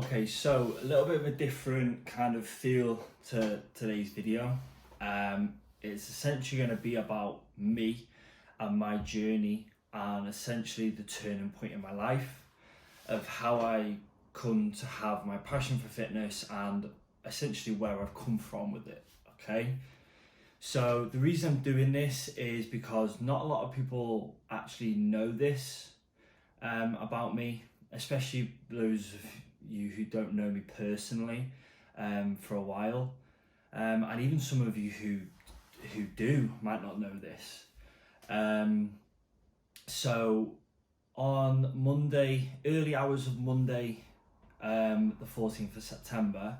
Okay, so a little bit of a different kind of feel to today's video. It's essentially going to be about me and my journey and essentially the turning point in my life of how I come to have my passion for fitness and essentially where I've come from with it. Okay, so the reason I'm doing this is because not a lot of people actually know this about me, especially those of you who don't know me personally for a while, and even some of you who do might not know this. So on Monday, early hours of Monday, the 14th of September,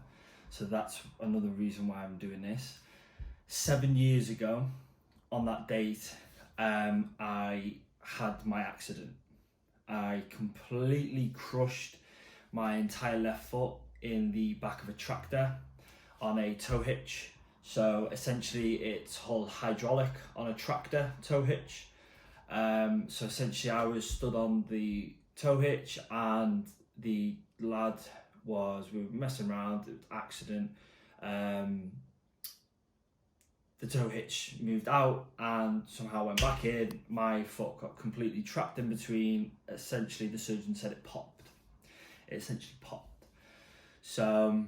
so that's another reason why I'm doing this. 7 years ago, on that date, I had my accident. I completely crushed my entire left foot in the back of a tractor on a tow hitch. So essentially it's all hydraulic on a tractor tow hitch. So essentially I was stood on the tow hitch and the lad we were messing around, it was an accident. The tow hitch moved out and somehow went back in. My foot got completely trapped in between. Essentially, the surgeon said it popped. It essentially popped. So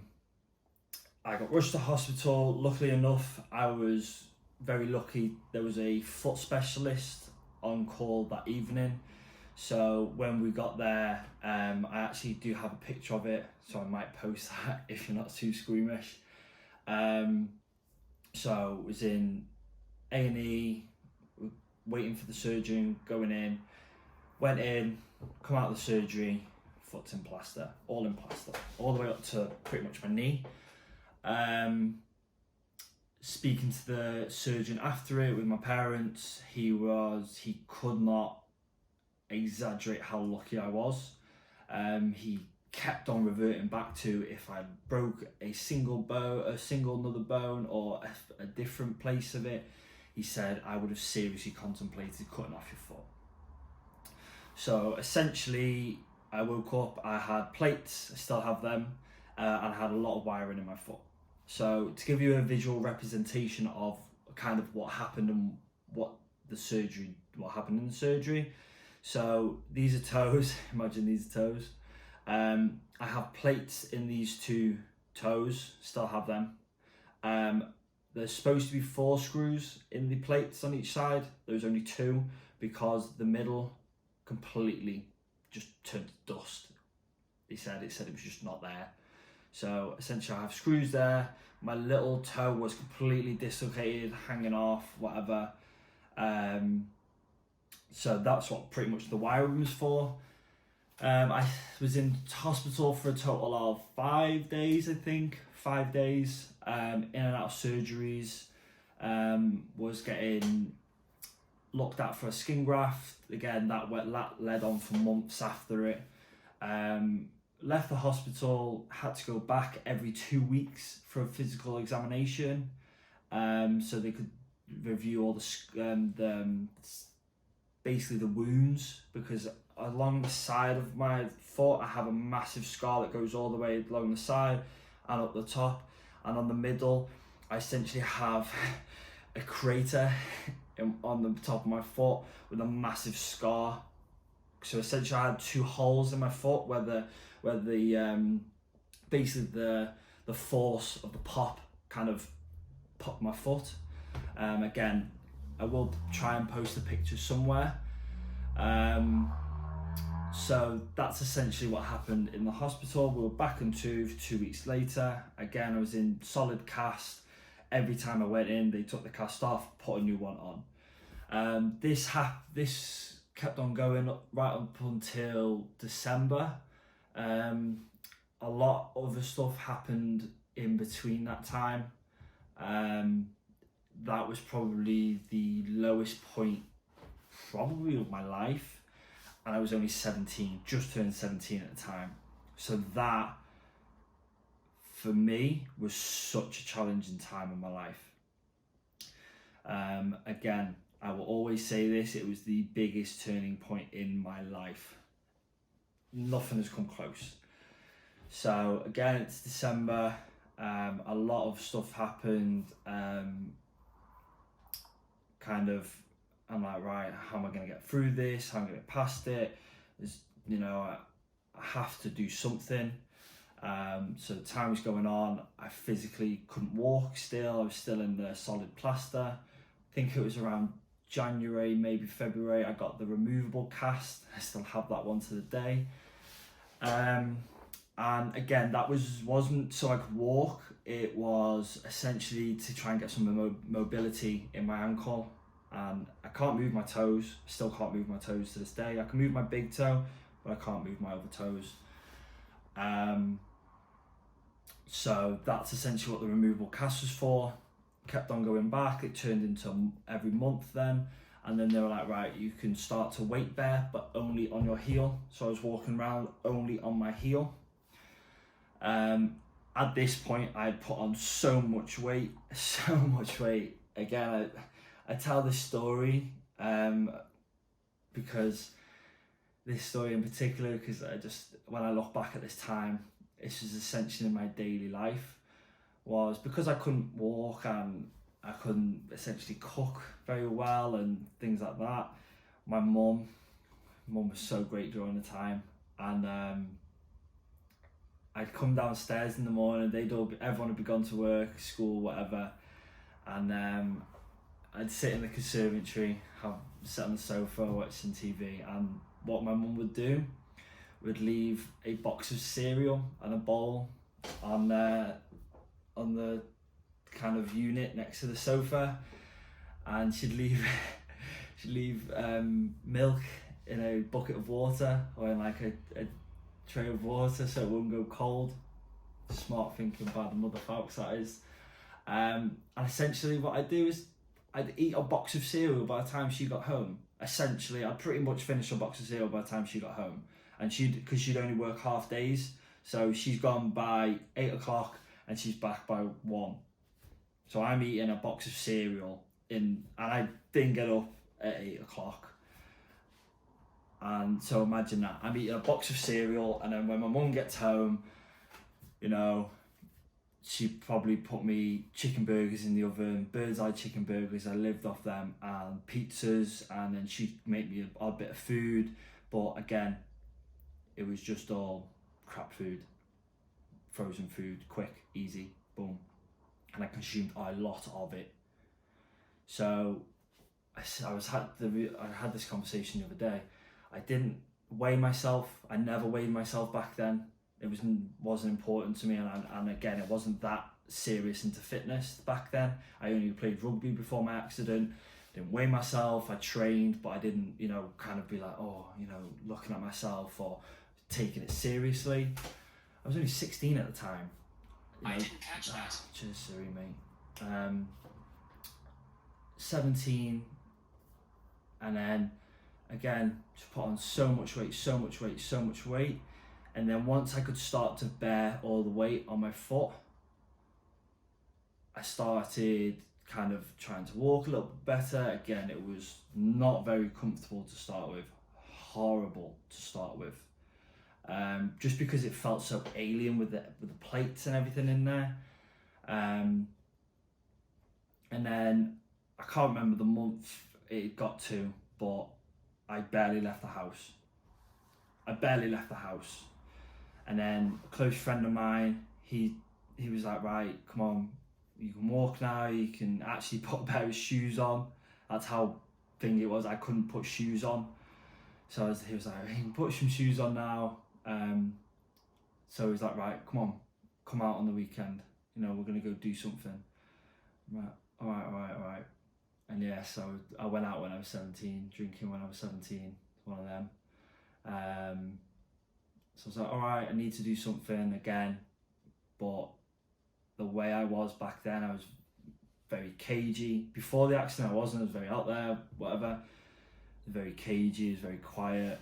I got rushed to hospital. Luckily enough, I was very lucky. There was a foot specialist on call that evening. So when we got there, I actually do have a picture of it. So I might post that if you're not too squeamish. So was in A&E, waiting for the surgeon, going in, went in, come out of the surgery, foot's in plaster, all the way up to pretty much my knee. Speaking to the surgeon after it with my parents, he could not exaggerate how lucky I was. He kept on reverting back to if I broke a single another bone or a different place of it, he said I would have seriously contemplated cutting off your foot. So essentially I woke up, I had plates, I still have them, and I had a lot of wiring in my foot. So to give you a visual representation of kind of what happened and what happened in the surgery. So these are toes, imagine these are toes. I have plates in these two toes, still have them. There's supposed to be 4 screws in the plates on each side. There's only 2 because the middle completely just turned to dust. It said it was just not there. So essentially I have screws there. My little toe was completely dislocated, hanging off, whatever. So that's what pretty much the wiring was for. I was in hospital for a total of 5 days, I think. 5 days, in and out of surgeries. Was getting looked at for a skin graft. Again, that led on for months after it. Left the hospital, had to go back every 2 weeks for a physical examination. So they could review all basically the wounds, because along the side of my foot I have a massive scar that goes all the way along the side and up the top, and on the middle I essentially have a crater on the top of my foot with a massive scar. So essentially I had 2 holes in my foot where the basically the force of the pop kind of popped my foot. Again, I will try and post a picture somewhere. So that's essentially what happened in the hospital. We were back on 2 weeks later. Again, I was in solid cast. Every time I went in, they took the cast off, put a new one on. This kept on going right up until December. A lot of other stuff happened in between that time. That was probably the lowest point of my life, and I was only 17, just turned 17 at the time. So that for me was such a challenging time in my life. Again, I will always say this, it was the biggest turning point in my life. Nothing has come close. So again, it's December. A lot of stuff happened. Kind of, I'm like, right, how am I going to get through this? How am I going to get past it? There's, I have to do something. So time was going on. I physically couldn't walk still. I was still in the solid plaster. I think it was around January, maybe February, I got the removable cast. I still have that one to the day. And again, that wasn't so I could walk. It was essentially to try and get some mobility in my ankle. And I can't move my toes. I still can't move my toes to this day. I can move my big toe, but I can't move my other toes. So that's essentially what the removable cast was for. Kept on going back. It turned into every month then. And then they were like, right, you can start to weight bear, but only on your heel. So I was walking around only on my heel. At this point, I had put on so much weight. Again, I tell this story because this story in particular, because when I look back at this time, this was essentially in my daily life, was because I couldn't walk and I couldn't essentially cook very well and things like that. My mum was so great during the time, and I'd come downstairs in the morning, everyone would be gone to work, school, whatever, and I'd sit in the conservatory, sit on the sofa watching TV, and what my mum would do would leave a box of cereal and a bowl on the kind of unit next to the sofa, and she'd leave milk in a bucket of water or in like a tray of water so it wouldn't go cold. Smart thinking by the mother folks, that is. And essentially what I'd do is I'd eat a box of cereal by the time she got home. Essentially, I'd pretty much finish a box of cereal by the time she got home. And because she'd only work half days, so she's gone by 8 o'clock and she's back by 1. So I'm eating a box of cereal and I didn't get up at 8 o'clock. And so imagine that, I'm eating a box of cereal, and then when my mum gets home, she probably put me chicken burgers in the oven, bird's eye chicken burgers, I lived off them, and pizzas, and then she'd make me a bit of food, but again, it was just all crap food, frozen food, quick, easy, boom. And I consumed a lot of it. So I had this conversation the other day. I didn't weigh myself. I never weighed myself back then. It wasn't important to me, and again, it wasn't that serious into fitness back then. I only played rugby before my accident. Didn't weigh myself. I trained, but I didn't, kind of be like, looking at myself or taking it seriously. I was only 16 at the time. I didn't catch that. Cheers, Siri, mate. 17, and then again, just put on so much weight. And then once I could start to bear all the weight on my foot, I started kind of trying to walk a little bit better. Again, it was not very comfortable to start with, horrible to start with. Just because it felt so alien with the plates and everything in there. And then I can't remember the month it got to, but I barely left the house. And then a close friend of mine, he was like, right, come on, you can walk now, you can actually put a pair of shoes on. That's how thing it was, I couldn't put shoes on. So he was like, you can put some shoes on now. So he was like, right, come out on the weekend. We're gonna go do something. I'm like, all right. And yeah, so I went out when I was 17, drinking when I was 17, one of them. So I was like, all right, I need to do something again. But the way I was back then, I was very cagey. Before the accident, I was very out there, whatever. Very cagey, I was very quiet.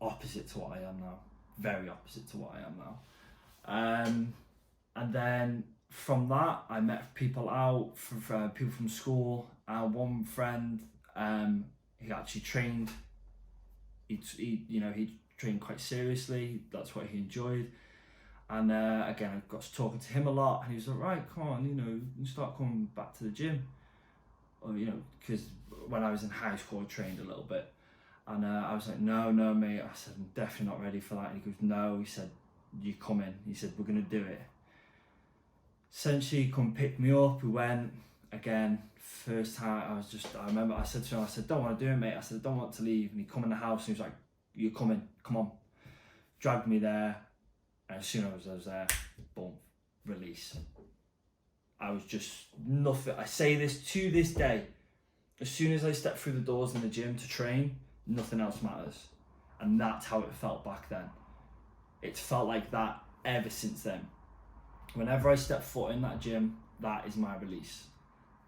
Opposite to what I am now. Very opposite to what I am now. And then from that, I met people out, people from school. One friend, he actually trained. He trained quite seriously. That's what he enjoyed. And again, I got to talking to him a lot, and he was like, right, come on, you start coming back to the gym. Or, because when I was in high school, I trained a little bit. And I was like, no, mate. I said, I'm definitely not ready for that. And he goes, no. He said, you come in. He said, we're going to do it. Essentially, he come pick me up. We went. Again, first time, I remember I said to him, I said, don't want to do it, mate. I said, I don't want to leave. And he come in the house, and he was like, you're coming, come on. Dragged me there. And as soon as I was there, boom, release. I was just nothing. I say this to this day. As soon as I step through the doors in the gym to train, nothing else matters. And that's how it felt back then. It's felt like that ever since then. Whenever I step foot in that gym, that is my release.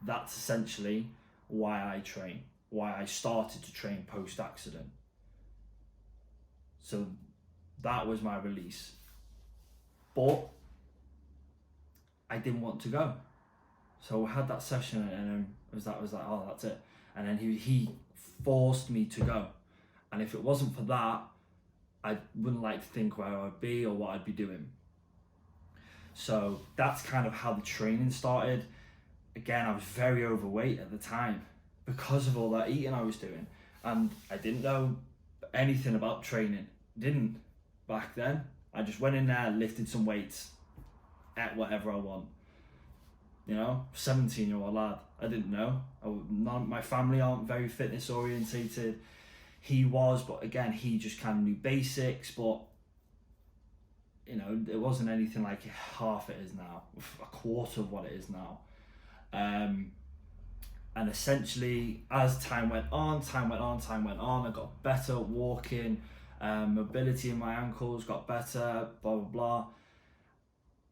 That's essentially why I train, why I started to train post-accident. So that was my release. But I didn't want to go. So I had that session, and then I was like, oh, that's it. And then he forced me to go. And if it wasn't for that, I wouldn't like to think where I'd be or what I'd be doing. So that's kind of how the training started. Again, I was very overweight at the time because of all that eating I was doing. And I didn't know anything about training. Didn't back then. I just went in there, lifted some weights, ate whatever I want. 17-year-old lad. I didn't know. My family aren't very fitness orientated. He was, but again, he just kind of knew basics, but it wasn't anything like half it is now, a quarter of what it is now. And essentially, as time went on, I got better at walking, mobility in my ankles got better, blah, blah, blah.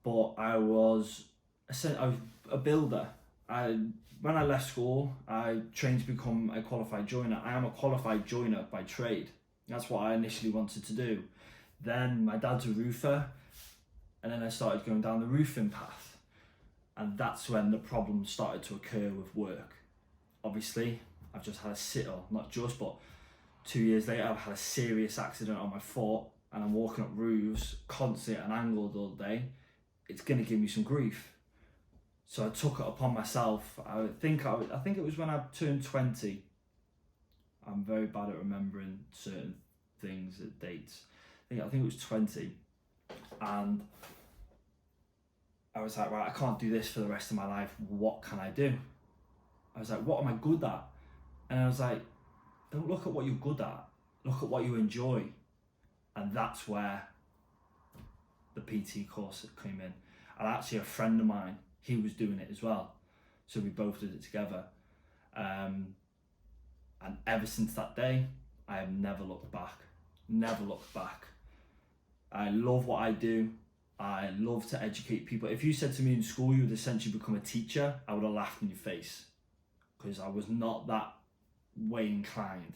But I was a builder. When I left school, I trained to become a qualified joiner. I am a qualified joiner by trade. That's what I initially wanted to do. Then my dad's a roofer, and then I started going down the roofing path. And that's when the problems started to occur with work. Obviously, I've just had not just, but 2 years later, I've had a serious accident on my foot, and I'm walking up roofs, constantly and angled all day. It's going to give me some grief. So I took it upon myself. I think it was when I turned 20. I'm very bad at remembering certain things, dates. I think it was 20. And I was like, right, I can't do this for the rest of my life. What can I do? I was like, what am I good at? And I was like, don't look at what you're good at. Look at what you enjoy. And that's where the PT course came in. And actually a friend of mine, he was doing it as well. So we both did it together. And ever since that day, I have never looked back. Never looked back. I love what I do. I love to educate people. If you said to me in school you would essentially become a teacher, I would have laughed in your face. Because I was not that way inclined.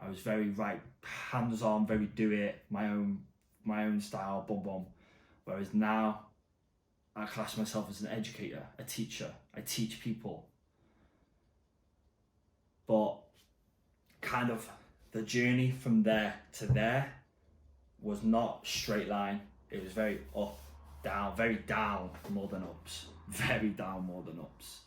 I was very hands-on, very do it, my own style, boom boom. Whereas now, I class myself as an educator, a teacher. I teach people. But kind of the journey from there to there was not straight line. It was very up, down, very down more than ups. Very down more than ups.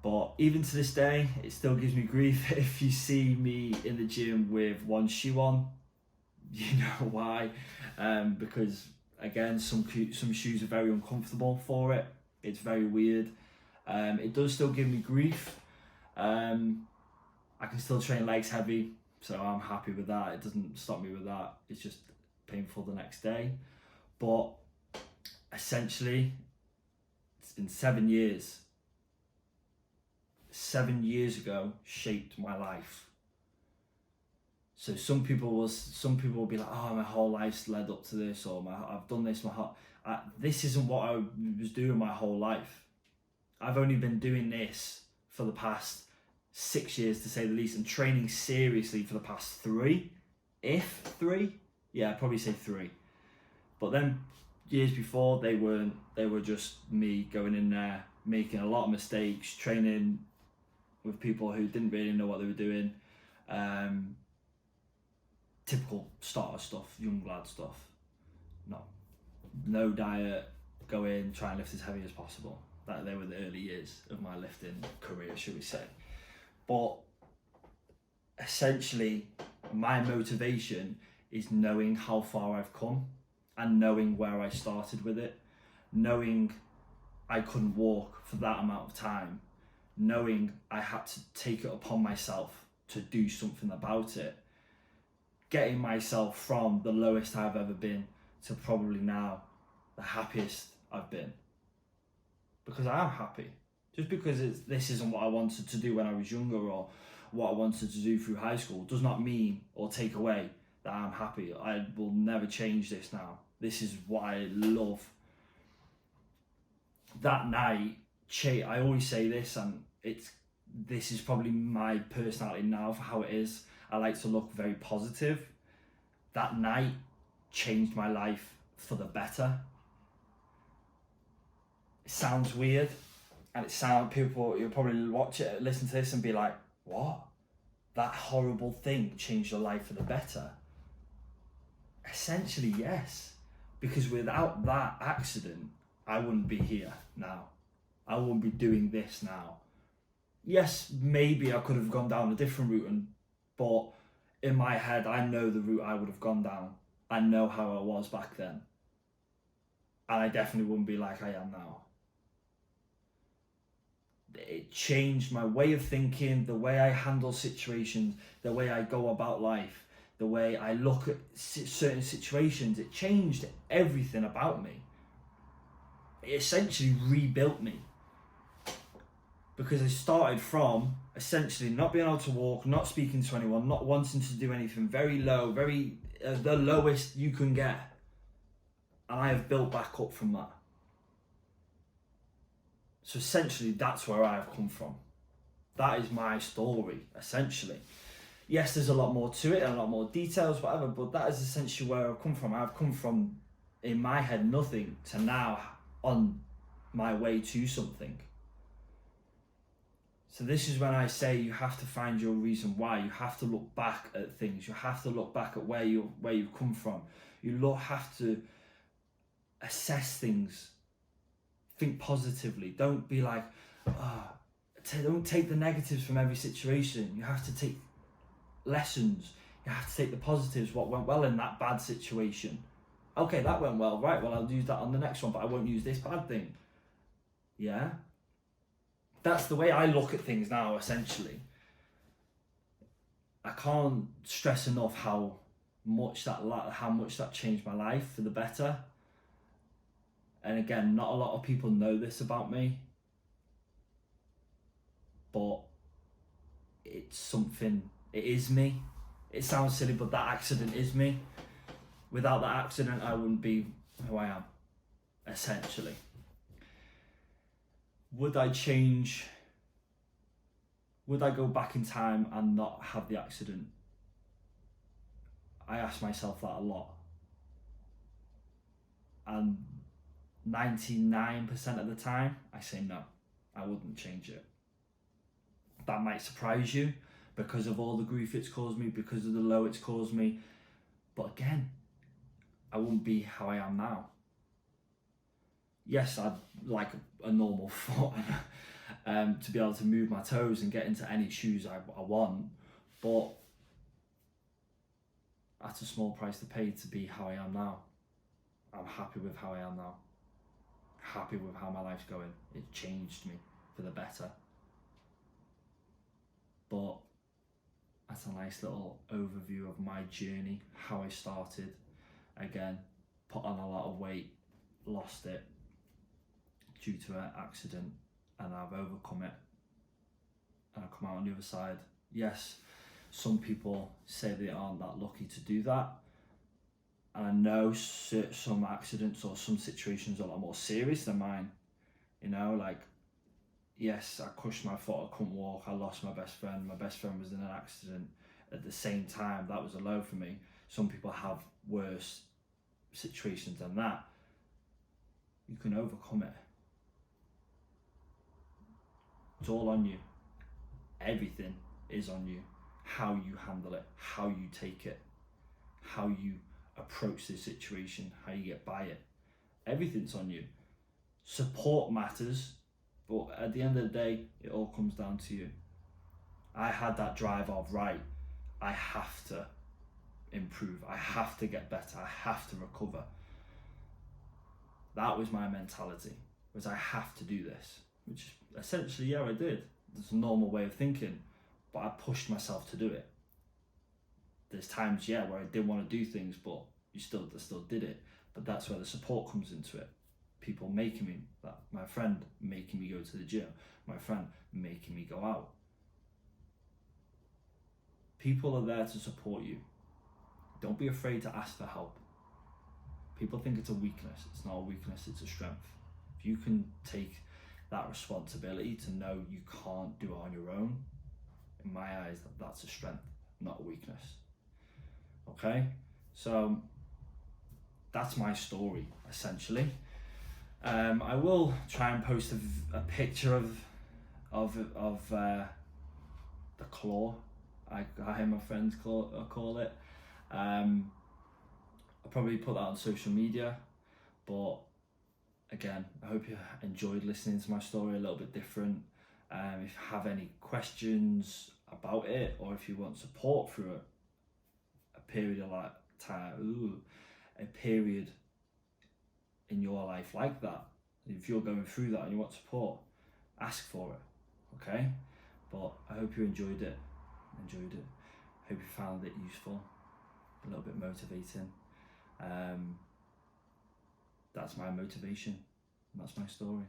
But even to this day, it still gives me grief if you see me in the gym with one shoe on. You know why? Because again, some shoes are very uncomfortable for it. It's very weird. It does still give me grief. I can still train legs heavy, so I'm happy with that. It doesn't stop me with that. It's just painful the next day. But essentially, it's been 7 years. 7 years ago shaped my life. So some people will be like, oh, my whole life's led up to this, or I've done this this isn't what I was doing my whole life. I've only been doing this for the past 6 years, to say the least, and training seriously for the past 3, if 3, yeah, I'd probably say 3. But then years before, they were just me going in there, making a lot of mistakes, training with people who didn't really know what they were doing, typical starter stuff, young lad stuff. No diet, go in, try and lift as heavy as possible. They were the early years of my lifting career, should we say. But essentially, my motivation is knowing how far I've come and knowing where I started with it, knowing I couldn't walk for that amount of time, knowing I had to take it upon myself to do something about it, getting myself from the lowest I've ever been to probably now the happiest I've been. Because I am happy. Just because this isn't what I wanted to do when I was younger or what I wanted to do through high school does not mean or take away that I'm happy. I will never change this now. This is what I love. That night, I always say this, and this is probably my personality now for how it is. I like to look very positive. That night changed my life for the better. It sounds weird, and you'll probably watch it, listen to this and be like, what? That horrible thing changed your life for the better? Essentially, yes. Because without that accident, I wouldn't be here now. I wouldn't be doing this now. Yes, maybe I could have gone down a different route, but in my head, I know the route I would have gone down. I know how I was back then. And I definitely wouldn't be like I am now. It changed my way of thinking, the way I handle situations, the way I go about life, the way I look at certain situations. It changed everything about me. It essentially rebuilt me. Because I started from essentially not being able to walk, not speaking to anyone, not wanting to do anything, very low, the lowest you can get. And I have built back up from that. So essentially, that's where I have come from. That is my story, essentially. Yes, there's a lot more to it and a lot more details, whatever, but that is essentially where I've come from. I've come from, in my head, nothing to now on my way to something. So this is when I say you have to find your reason why. You have to look back at things. You have to look back at where you've come from. You have to assess things. Think positively. Don't be like, don't take the negatives from every situation. You have to take lessons. You have to take the positives, what went well in that bad situation. Okay, that went well, right, well, I'll use that on the next one, but I won't use this bad thing. Yeah? That's the way I look at things now, essentially. I can't stress enough how much that changed my life for the better. And again, not a lot of people know this about me, but it is me. It sounds silly, but that accident is me. Without that accident, I wouldn't be who I am, essentially. Would I go back in time and not have the accident? I ask myself that a lot. And 99% of the time, I say no, I wouldn't change it. That might surprise you because of all the grief it's caused me, because of the low it's caused me. But again, I wouldn't be how I am now. Yes, I'd like a normal foot to be able to move my toes and get into any shoes I want, but that's a small price to pay to be how I am now. I'm happy with how I am now. Happy with how my life's going. It changed me for the better. But that's a nice little overview of my journey, how I started. Again, put on a lot of weight, lost it due to an accident, and I've overcome it. And I've come out on the other side. Yes, some people say they aren't that lucky to do that. And I know some accidents or some situations are a lot more serious than mine. You know, like, yes, I crushed my foot, I couldn't walk, I lost my best friend. My best friend was in an accident at the same time. That was a low for me. Some people have worse situations than that. You can overcome it. It's all on you. Everything is on you. How you handle it, how you take it. how you approach this situation, how you get by it. Everything's on you. Support matters, but at the end of the day, it all comes down to you. I had that drive of, right, I have to improve, I have to get better, I have to recover. That was my mentality, was I have to do this, which essentially, yeah, I did. It's a normal way of thinking, but I pushed myself to do it. There's times, yeah, where I didn't want to do things, but I still did it. But that's where the support comes into it. People making me, that my friend making me go to the gym, my friend making me go out. People are there to support you. Don't be afraid to ask for help. People think it's a weakness. It's not a weakness, it's a strength. If you can take that responsibility to know you can't do it on your own, in my eyes, that's a strength, not a weakness. Okay? So that's my story, essentially. I will try and post a picture of the claw. I hear my friends call it. I'll probably put that on social media, but again, I hope you enjoyed listening to my story, a little bit different. If you have any questions about it, or if you want support through a period of a period in your life like that, if you're going through that and you want support, ask for it, okay? But I hope you enjoyed it. Hope you found it useful, a little bit motivating. That's my motivation, and that's my story.